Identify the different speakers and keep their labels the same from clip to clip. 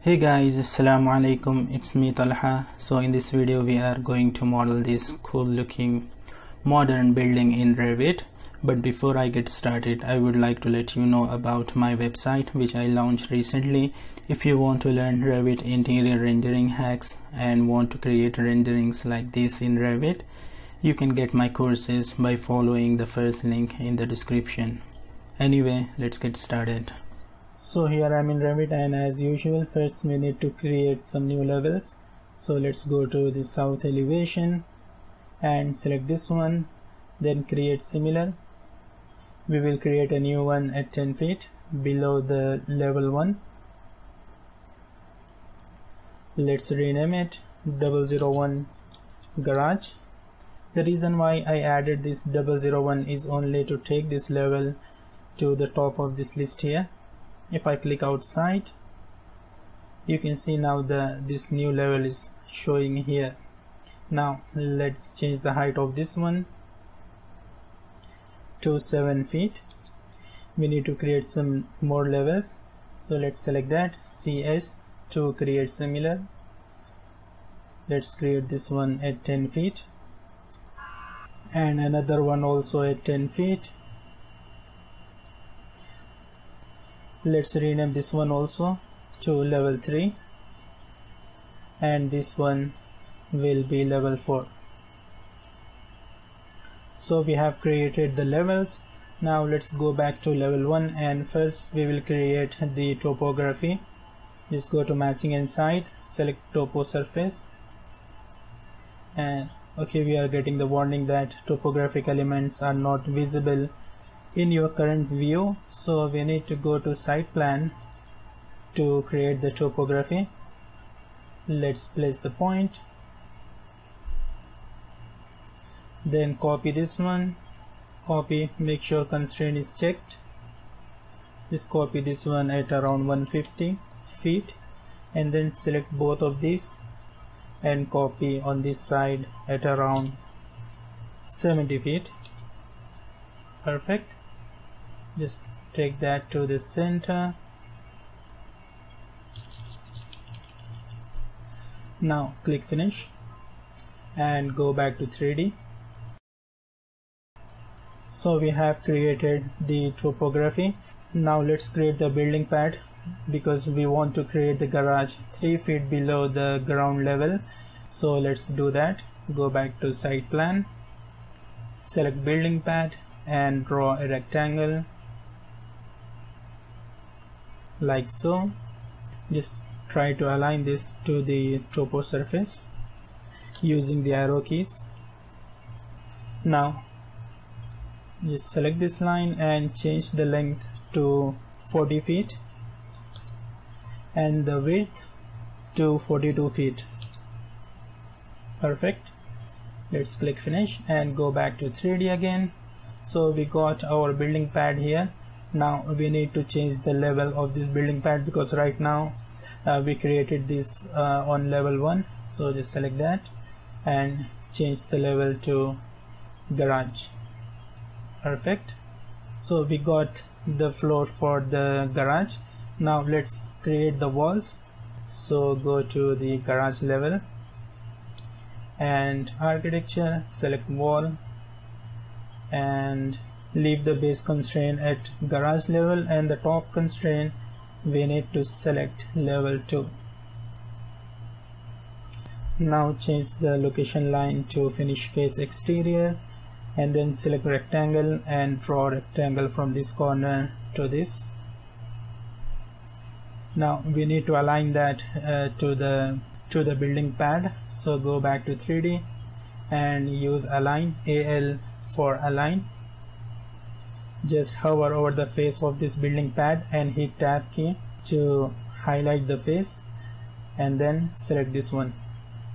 Speaker 1: Hey guys, assalamu alaikum, it's me Talha. So in this video we are going to model this cool looking modern building in Revit. But before I get started, I would like to let you know about my website which I launched recently. If you want to learn Revit Interior Rendering Hacks and want to create renderings like this in Revit, you can get my courses by following the first link in the description. Anyway, let's get started. So here I'm in Revit, and as usual first we need to create some new levels. So let's go to the south elevation and select this one, then create similar. We will create a new one at 10 feet below the level 1. Let's rename it 001 garage. The reason why I added this 001 is only to take this level to the top of this list here. If I click outside, you can see now this new level is showing here. Now let's change the height of this one to 7 feet. We need to create some more levels, so let's select that CS to create similar. Let's create this one at 10 feet and another one also at 10 feet. Let's rename this one also to level 3 and this one will be level 4. So we have created the levels. Now let's go back to level 1 and first we will create the topography. Just go to massing inside, select topo surface, and okay, we are getting the warning that topographic elements are not visible in your current view, so we need to go to site plan to create the topography. Let's place the point, then copy this one, copy, make sure constraint is checked, just copy this one at around 150 feet and then select both of these and copy on this side at around 70 feet. Perfect. Just take that to the center. Now click finish and go back to 3D. So we have created the topography. Now let's create the building pad because we want to create the garage 3 feet below the ground level. So let's do that. Go back to site plan, select building pad and draw a rectangle like so. Just try to align this to the topo surface using the arrow keys. Now just select this line and change the length to 40 feet and the width to 42 feet. Perfect. Let's click finish and go back to 3D again. So we got our building pad here. Now we need to change the level of this building pad because right now we created this on level 1. So just select that and change the level to garage. Perfect. So we got the floor for the garage. Now let's create the walls. So go to the garage level and architecture, select wall and leave the base constraint at garage level and the top constraint we need to select level 2. Now change the location line to finish face exterior and then select rectangle and draw rectangle from this corner to this. Now we need to align that to the building pad. So go back to 3D and use align, AL for align. Just hover over the face of this building pad and hit tab key to highlight the face and then select this one.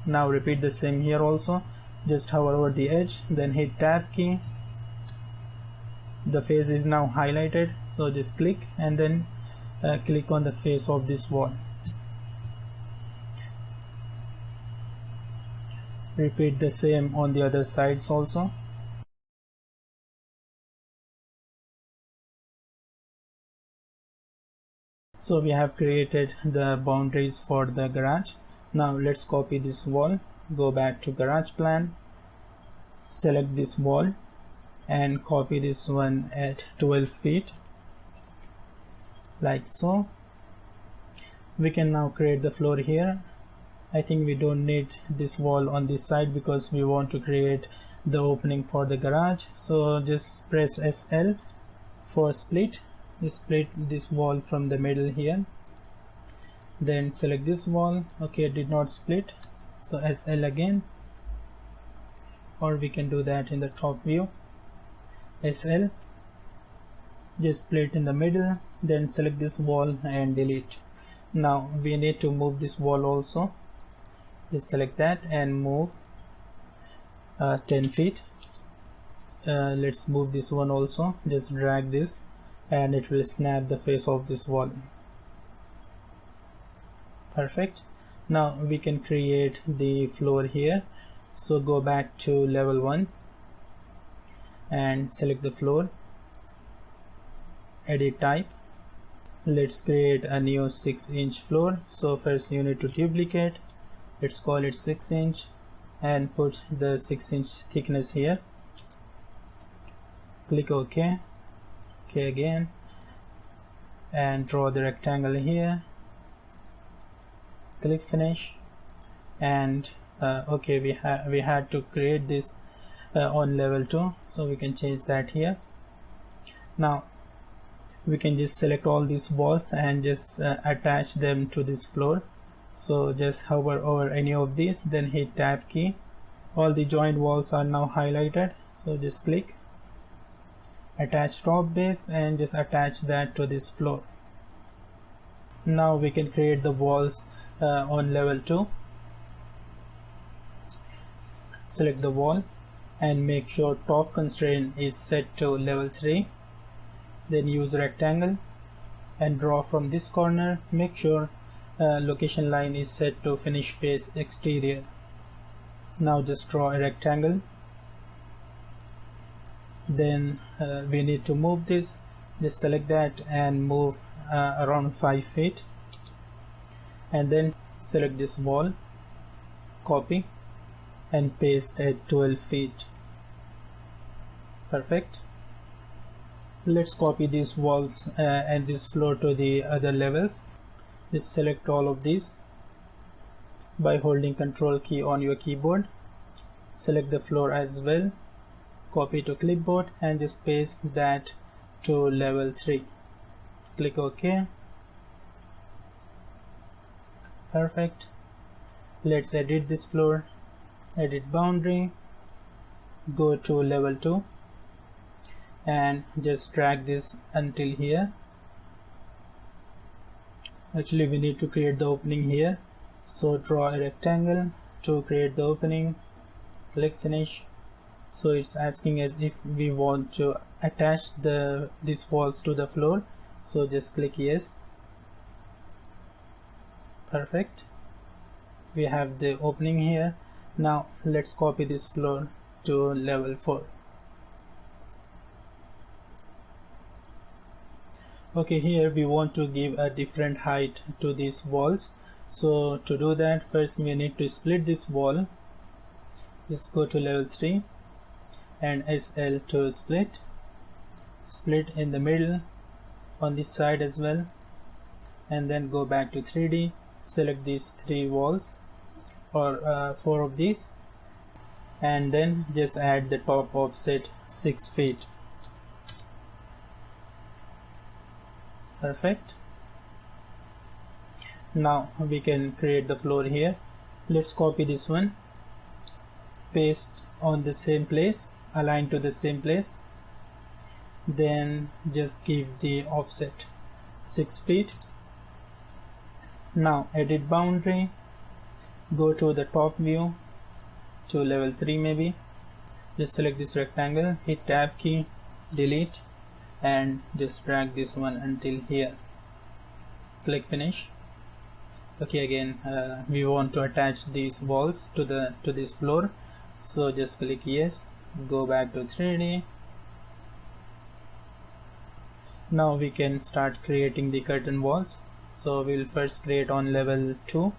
Speaker 1: Now repeat the same here also. Just hover over the edge, then hit tab key. The face is now highlighted, so just click and then click on the face of this wall. Repeat the same on the other sides also. So we have created the boundaries for the garage. Now let's copy this wall, go back to garage plan, select this wall and copy this one at 12 feet like so. We can now create the floor here. I think we don't need this wall on this side because we want to create the opening for the garage. So just press SL for split. Split this wall from the middle here, then select this wall. Okay, it did not split, so SL again, or we can do that in the top view. SL, just split in the middle, then select this wall and delete. Now we need to move this wall also. Just select that and move 10 feet. Let's move this one also. Just drag this and it will snap the face of this wall. Perfect. Now we can create the floor here. So go back to level 1 and select the floor, edit type. Let's create a new 6-inch floor. So first you need to duplicate, let's call it 6 inch and put the 6-inch thickness here. Click OK. OK again and draw the rectangle here. Click finish and okay, we had to create this on level 2, so we can change that here. Now we can just select all these walls and just attach them to this floor. So just hover over any of these, then hit tab key. All the joint walls are now highlighted, so just click attach top base and just attach that to this floor. Now we can create the walls on level 2. Select the wall and make sure top constraint is set to level 3. Then use rectangle and draw from this corner. Make sure location line is set to finish face exterior. Now just draw a rectangle. Then we need to move this. Just select that and move around 5 feet, and then select this wall, copy and paste at 12 feet. Perfect. Let's copy these walls and this floor to the other levels. Just select all of these by holding Ctrl key on your keyboard. Select the floor as well, copy to clipboard and just paste that to level 3. Click OK. Perfect. Let's edit this floor, edit boundary, go to level 2 and just drag this until here. Actually we need to create the opening here, so draw a rectangle to create the opening. Click finish. So it's asking as if we want to attach these walls to the floor, so just click yes. Perfect. We have the opening here. Now let's copy this floor to level 4. Okay, here we want to give a different height to these walls. So to do that, first we need to split this wall. Just go to level 3 and SL to split. Split in the middle on this side as well, and then go back to 3D. Select these 3 walls or 4 of these, and then just add the top offset 6 feet. Perfect. Now we can create the floor here. Let's copy this one, paste on the same place, align to the same place, then just give the offset 6 feet. Now edit boundary, go to the top view to level 3 maybe. Just select this rectangle, hit tab key, delete and just drag this one until here. Click finish. Okay, again we want to attach these walls to this floor, so just click yes, go back to 3D. Now we can start creating the curtain walls. So we'll first create on level 2,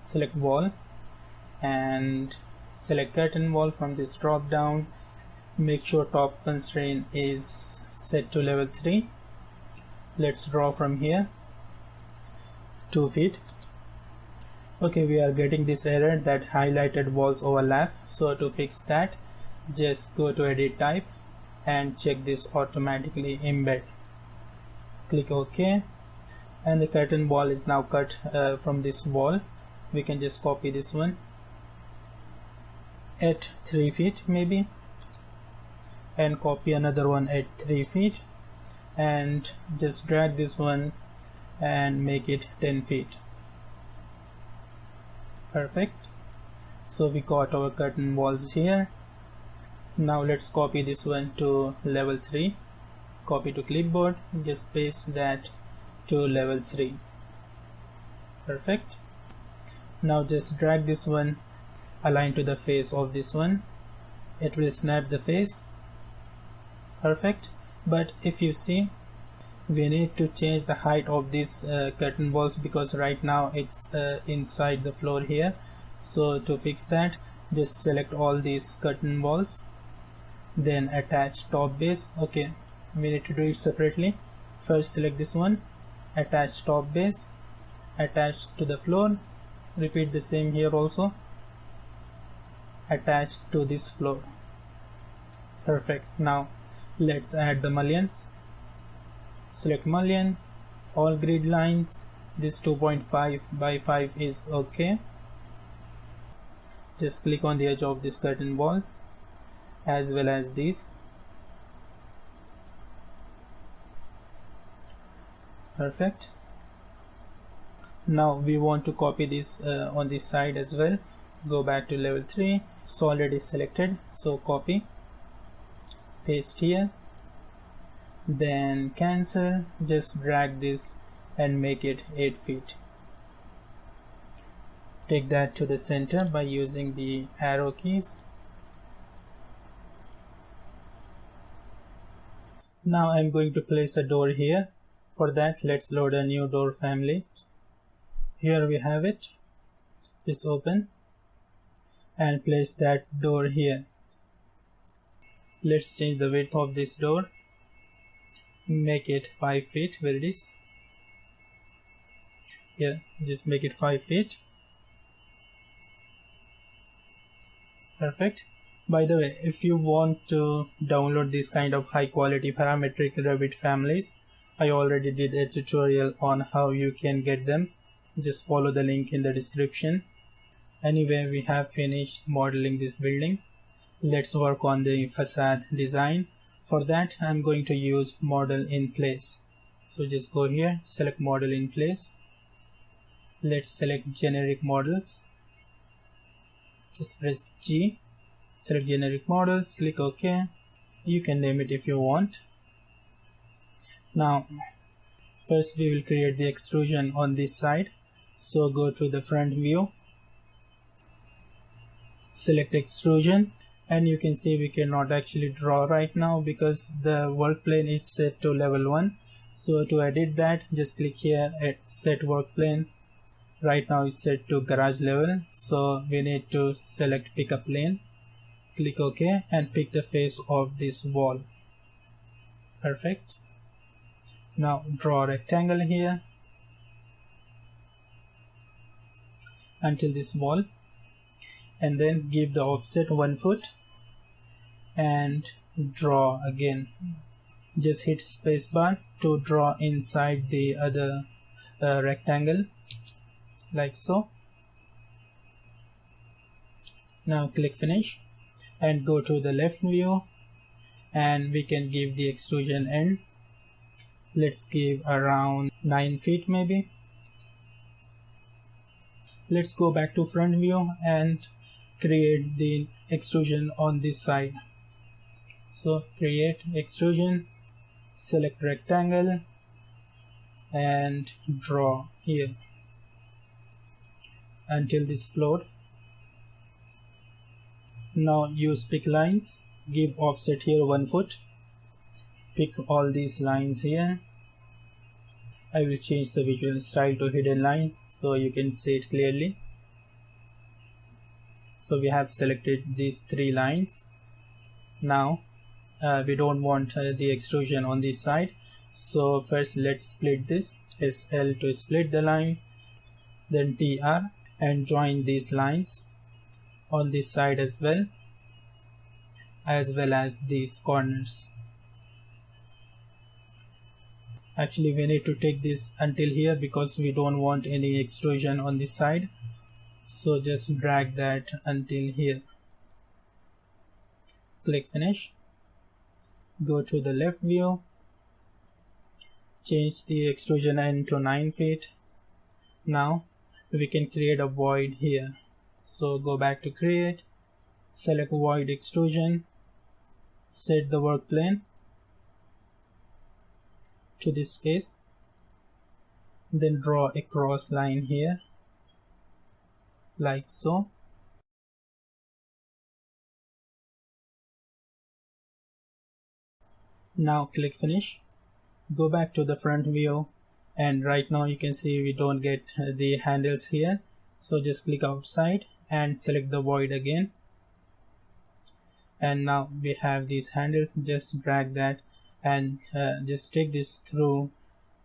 Speaker 1: select wall and select curtain wall from this drop down. Make sure top constraint is set to level 3. Let's draw from here 2 feet. Okay, we are getting this error that highlighted walls overlap. So to fix that, just go to edit type and check this automatically embed. Click OK, and the curtain wall is now cut from this wall. We can just copy this one at 3 feet maybe, and copy another one at 3 feet, and just drag this one and make it 10 feet. Perfect. So we got our curtain walls here. Now let's copy this one to level 3. Copy to clipboard, just paste that to level 3. Perfect. Now just drag this one, align to the face of this one. It will snap the face. Perfect. But if you see, we need to change the height of these curtain walls, because right now it's inside the floor here. So to fix that, just select all these curtain walls, then attach top base. Okay, we need to do it separately. First select this one, attach top base, attach to the floor. Repeat the same here also, attach to this floor. Perfect. Now let's add the mullions. Select mullion, all grid lines. This 2.5 by 5 is okay. Just click on the edge of this curtain wall as well as these. Perfect. Now we want to copy this on this side as well. Go back to level 3. So already selected, so copy, paste here, then cancel. Just drag this and make it 8 feet. Take that to the center by using the arrow keys. Now I'm going to place a door here. For that, let's load a new door family. Here we have it. Just open and place that door here. Let's change the width of this door. Make it 5 feet where it is. Yeah, just make it 5 feet. Perfect. By the way, if you want to download this kind of high quality parametric Revit families, I already did a tutorial on how you can get them. Just follow the link in the description. Anyway, we have finished modeling this building. Let's work on the facade design. For that, I'm going to use model in place. So just go here, select model in place. Let's select generic models. Just press G, select generic models, click OK. You can name it if you want. Now, first we will create the extrusion on this side. So go to the front view, select extrusion, and you can see we cannot actually draw right now because the work plane is set to level 1. So to edit that, just click here at set work plane. Right now it's set to garage level, so we need to select pick a plane, click OK, and pick the face of this wall. Perfect. Now draw a rectangle here until this wall, and then give the offset 1 foot and draw again. Just hit spacebar to draw inside the other rectangle, like so. Now click finish and go to the left view, and we can give the extrusion end. Let's give around 9 feet maybe. Let's go back to front view and create the extrusion on this side. So create extrusion, select rectangle and draw here until this floor. Now use pick lines, give offset here 1 foot, pick all these lines here I will change the visual style to hidden line so you can see it clearly. So we have selected these 3 lines. Now we don't want the extrusion on this side, so first let's split this. SL to split the line, then TR, and join these lines on this side as well as these corners. Actually we need to take this until here because we don't want any extrusion on this side, so just drag that until here. Click finish, go to the left view, change the extrusion end to 9 feet. Now we can create a void here, so go back to create, select void extrusion, set the work plane to this face, then draw a cross line here like so. Now click finish, go back to the front view, and right now you can see we don't get the handles here, so just click outside and select the void again, and now we have these handles. Just drag that and just take this through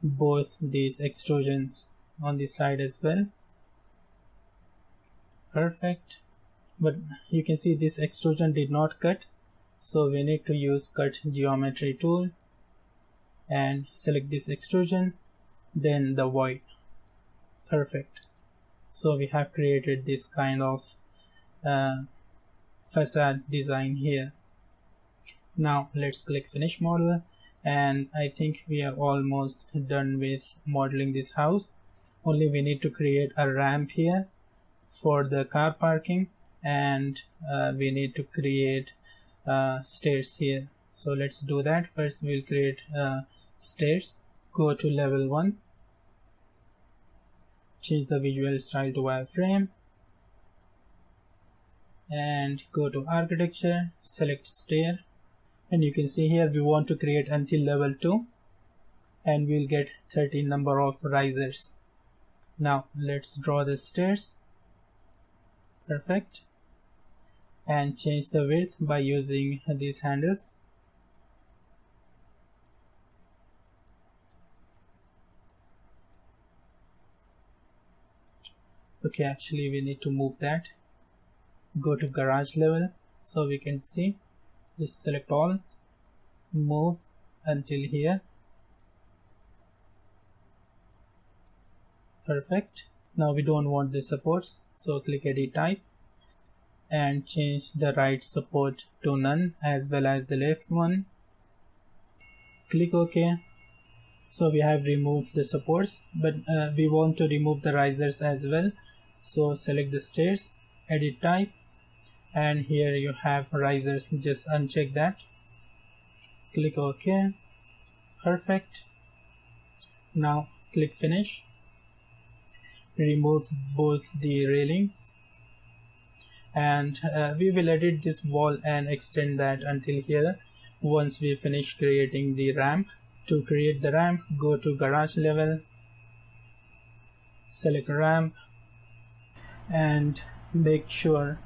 Speaker 1: both these extrusions on this side as well. Perfect. But you can see this extrusion did not cut, so we need to use cut geometry tool and select this extrusion, then the void. Perfect. So we have created this kind of facade design here. Now let's click finish model, and I think we are almost done with modeling this house. Only we need to create a ramp here for the car parking, and we need to create stairs here. So let's do that. First we'll create stairs. Go to level 1, change the visual style to wireframe, and go to architecture, select stair, and you can see here we want to create until level 2, and we'll get 13 number of risers. Now let's draw the stairs. Perfect. And change the width by using these handles. Okay, actually we need to move that. Go to garage level so we can see. Just select all, move until here. Perfect. Now we don't want the supports, so click edit type and change the right support to none as well as the left one. Click OK. So we have removed the supports, but we want to remove the risers as well. So select the stairs, edit type, and here you have risers. Just uncheck that. Click OK. Perfect. Now click finish. Remove both the railings, and we will edit this wall and extend that until here once we finish creating the ramp. To create the ramp, go to garage level, select ramp, and make sure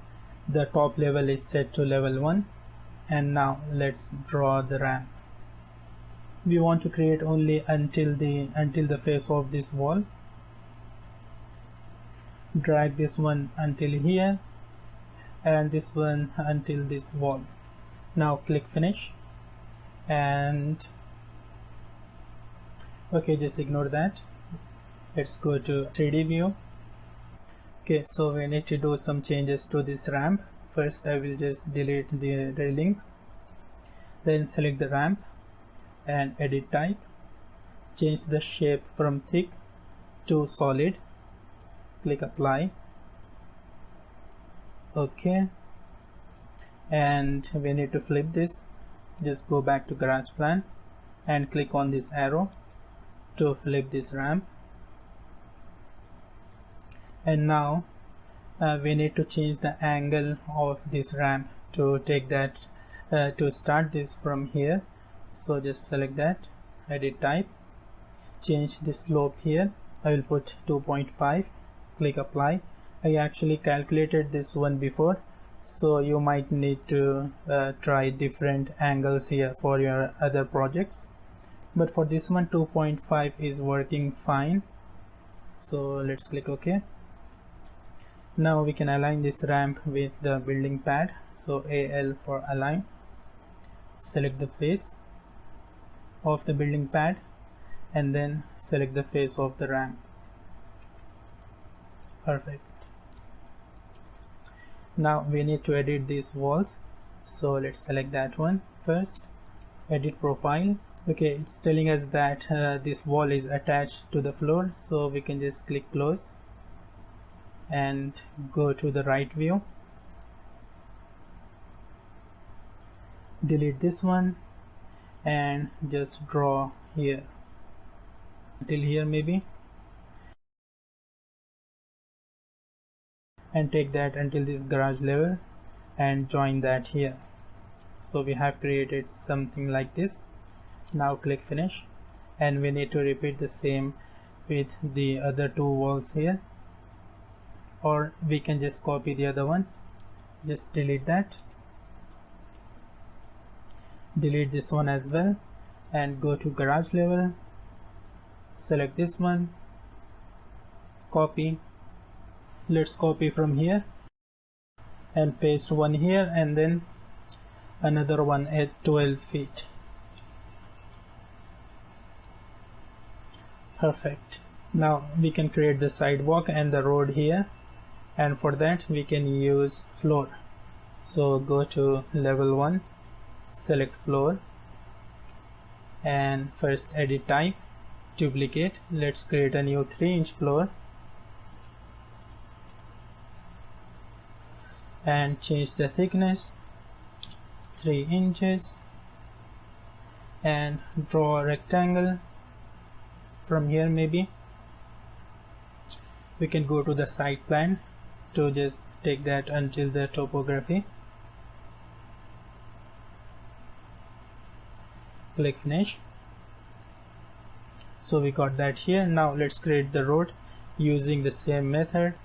Speaker 1: the top level is set to level 1. And now let's draw the ramp. We want to create only until the face of this wall. Drag this one until here and this one until this wall. Now click finish, and okay, just ignore that. Let's go to 3D view. Okay, so we need to do some changes to this ramp. First I will just delete the railings, then select the ramp and edit type, change the shape from thick to solid, click apply. Okay, and we need to flip this. Just go back to garage plan and click on this arrow to flip this ramp. And now we need to change the angle of this ramp to take that to start this from here. So just select that, edit type, change the slope here. I will put 2.5. Click apply. I actually calculated this one before, so you might need to try different angles here for your other projects, but for this one 2.5 is working fine. So let's click OK. Now we can align this ramp with the building pad. So AL for align. Select the face of the building pad and then select the face of the ramp. Perfect. Now we need to edit these walls, so let's select that one first. Edit profile. Okay, it's telling us that this wall is attached to the floor, so we can just click close and go to the right view. Delete this one and just draw here till here maybe, and take that until this garage level and join that here. So we have created something like this. Now click finish, and we need to repeat the same with the other two walls here, or we can just copy the other one. Just delete that, delete this one as well, and go to garage level, select this one, copy. Let's copy from here and paste one here, and then another one at 12 feet. Perfect. Now we can create the sidewalk and the road here, and for that we can use floor. So go to level 1, select floor, and first edit type, duplicate. Let's create a new 3-inch floor and change the thickness 3 inches, and draw a rectangle from here. Maybe we can go to the site plan to just take that until the topography. Click finish. So we got that here. Now let's create the road using the same method.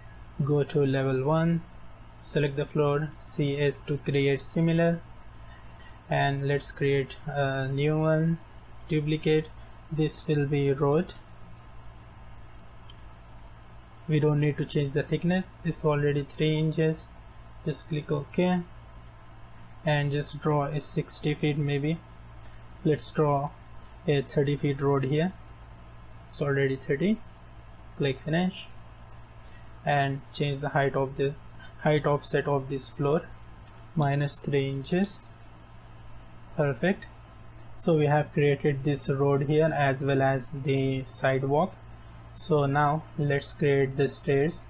Speaker 1: Go to level 1, select the floor, CS to create similar, and let's create a new one, duplicate. This will be road. We don't need to change the thickness, it's already 3 inches. Just click OK and just draw a 60 feet maybe. Let's draw a 30 feet road here. It's already 30. Click finish and change the height offset of this floor -3 inches. Perfect. So we have created this road here as well as the sidewalk. So now let's create the stairs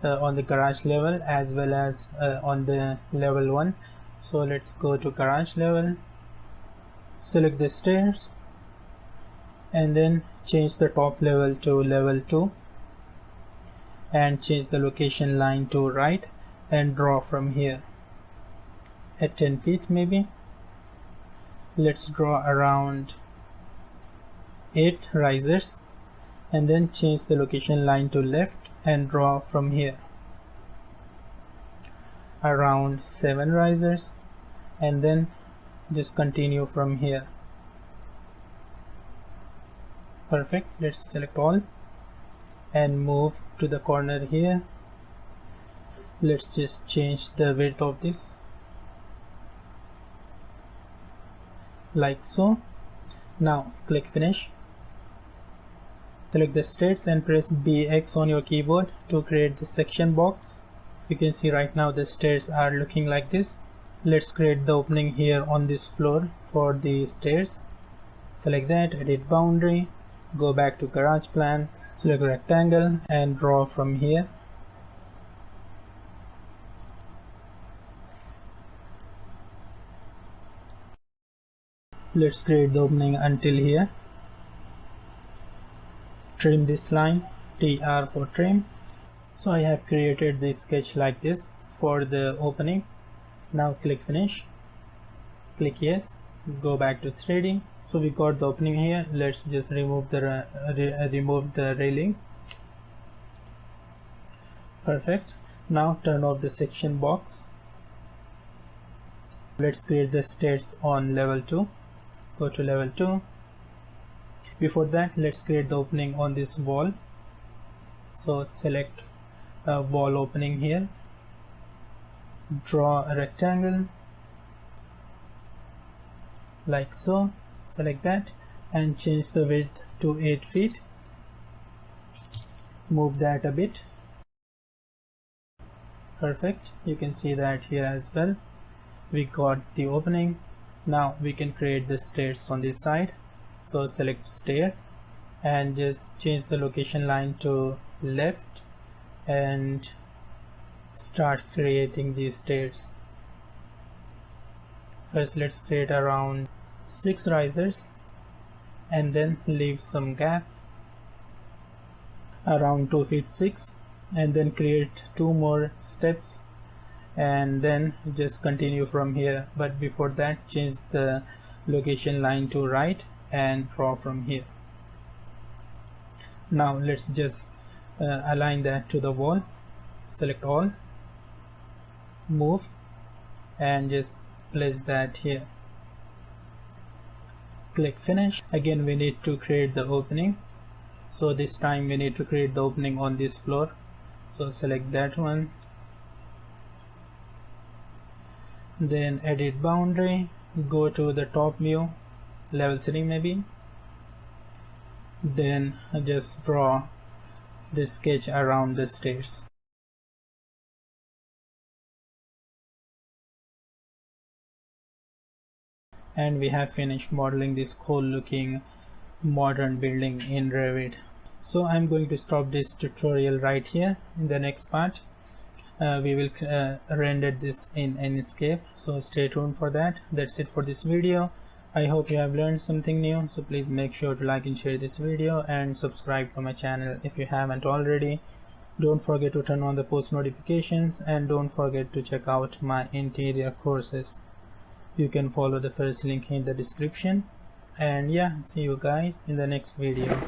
Speaker 1: on the garage level as well as on the level 1. So let's go to garage level, select the stairs, and then change the top level to level 2 and change the location line to right and draw from here at 10 feet maybe. Let's draw around 8 risers and then change the location line to left and draw from here around 7 risers, and then just continue from here. Perfect. Let's select all and move to the corner here. Let's just change the width of this like so. Now click finish, select the stairs and press BX on your keyboard to create the section box. You can see right now the stairs are looking like this. Let's create the opening here on this floor for the stairs. Select that, edit boundary, go back to garage plan, select rectangle and draw from here. Let's create the opening until here. Trim this line, TR for trim. So I have created this sketch like this for the opening. Now click finish, click yes, go back to 3D. So we got the opening here. Let's just remove the railing. Perfect. Now turn off the section box. Let's create the stairs on level 2. Go to level 2. Before that, let's create the opening on this wall. So select a wall opening here. Draw a rectangle like so. Select that and change the width to 8 feet. Move that a bit. Perfect. You can see that here as well. We got the opening. Now we can create the stairs on this side. So select stair and just change the location line to left and start creating these stairs. First let's create around 6 risers and then leave some gap around 2 feet 6, and then create 2 more steps and then just continue from here. But before that, change the location line to right and draw from here. Now let's just align that to the wall. Select all, move and just place that here. Click finish. Again we need to create the opening, so this time we need to create the opening on this floor. So select that one, then edit boundary, go to the top view, level 3 maybe, then just draw this sketch around the stairs. And we have finished modeling this cool looking modern building in Revit. So I'm going to stop this tutorial right here. In the next part we will render this in Enscape, so stay tuned for that. That's it for this video. I hope you have learned something new, so please make sure to like and share this video and subscribe to my channel if you haven't already. Don't forget to turn on the post notifications and don't forget to check out my interior courses. You can follow the first link in the description. And yeah, see you guys in the next video.